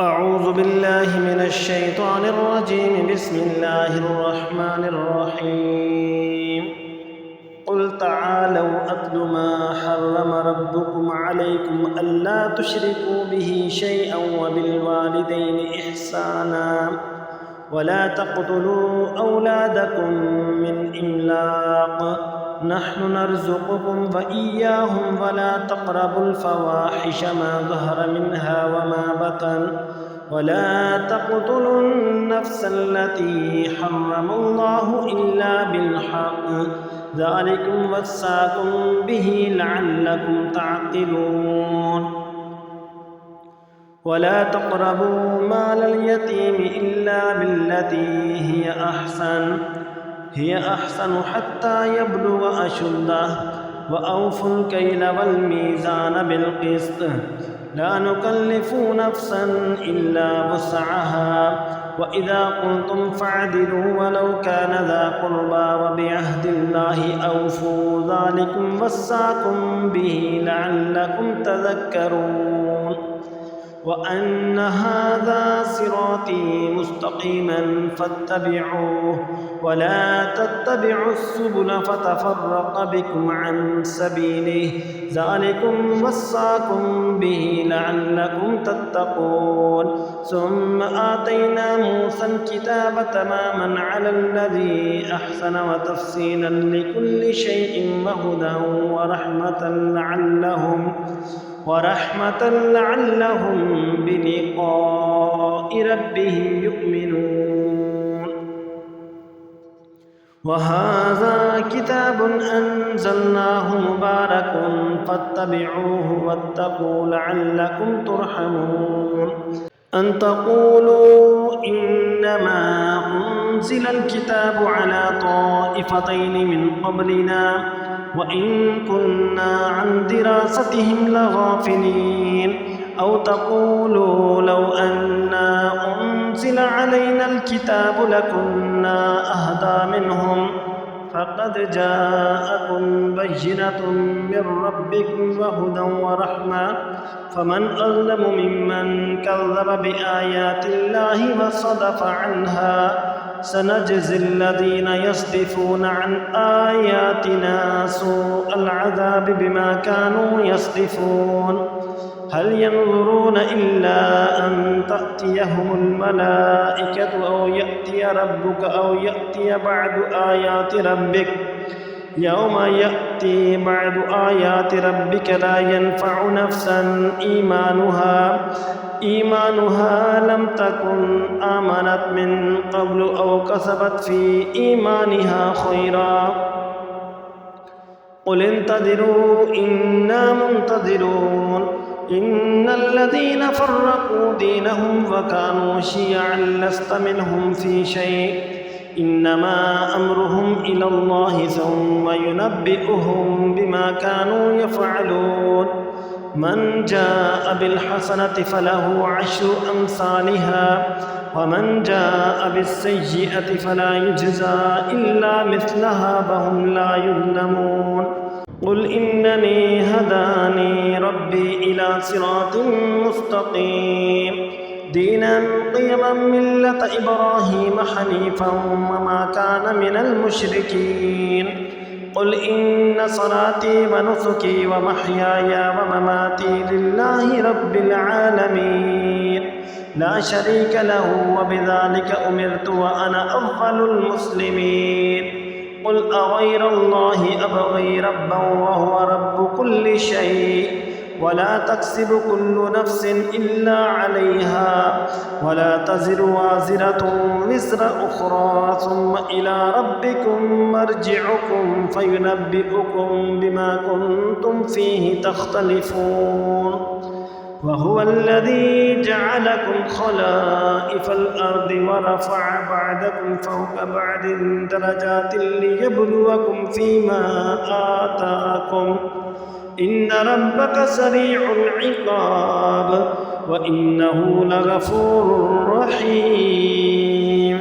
أعوذ بالله من الشيطان الرجيم. بسم الله الرحمن الرحيم. قل تعالوا أتل ما حرم ربكم عليكم ألا تشركوا به شيئا وبالوالدين إحسانا ولا تقتلوا أولادكم من إملاق نحن نرزقكم وإياهم ولا تقربوا الفواحش ما ظهر منها وما بطن ولا تقتلوا النفس التي حرم الله إلا بالحق ذلكم وصاكم به لعلكم تعقلون. ولا تقربوا مال اليتيم إلا بالتي هي أحسن حتى يبلغ أشده وأوفوا الكيل والميزان بالقسط لا نكلف نفسا إلا وسعها وإذا قلتم فاعدلوا ولو كان ذا قربى وبعهد الله أوفوا ذلكم وصاكم به لعلكم تذكرون. وأن هذا صراطي مستقيما فاتبعوه ولا تتبعوا السبل فتفرق بكم عن سبيله ذلكم وصاكم به لعلكم تتقون. ثم آتينا موسى الكتاب تماما على الذي أحسن وتفصيلا لكل شيء وهدى ورحمة لعلهم بلقاء ربهم يؤمنون. وهذا كتاب أنزلناه مبارك فاتبعوه واتقوا لعلكم ترحمون. أن تقولوا إنما أنزل الكتاب على طائفتين من قبلنا وإن كنا عن دراستهم لغافلين. أو تقولوا لو أنا أنزل علينا الكتاب لكنا أهدى منهم فقد جاءكم بينة من ربكم وهدى ورحمة فمن أظلم ممن كذب بآيات الله وصدف عنها سنجزي الذين يصدفون عن آياتنا سوء العذاب بما كانوا يصدفون. هل ينظرون إلا أن تأتيهم الملائكة أو يأتي ربك أو يأتي بعد آيات ربك يوم يأتي بعد آيات ربك لا ينفع نفسا إيمانها لم تكن آمنت من قبل أو كسبت في إيمانها خيرا. قل انتظروا إنا منتظرون. إن الذين فرقوا دينهم وكانوا شيعا لست منهم في شيء إنما أمرهم إلى الله ثم ينبئهم بما كانوا يفعلون. من جاء بالحسنة فله عشر أمثالها ومن جاء بالسيئة فلا يجزى إلا مثلها وهم لا يظلمون. قل إنني هداني ربي إلى صراط مستقيم دينا قيما ملة إبراهيم حنيفا وما كان من المشركين. قل إن صلاتي ونسكي ومحياي ومماتي لله رب العالمين لا شريك له وبذلك أمرت وأنا أول المسلمين. قل أغير الله أبغي ربا وهو رب كل شيء ولا تكسب كل نفس إلا عليها ولا تزر وازرة وزر أخرى ثم إلى ربكم مرجعكم فينبئكم بما كنتم فيه تختلفون. وهو الذي جعلكم خلائف الأرض ورفع بعدكم فوق بعد درجات ليبلوكم فيما آتاكم إن ربك سريع العقاب وإنه لغفور رحيم.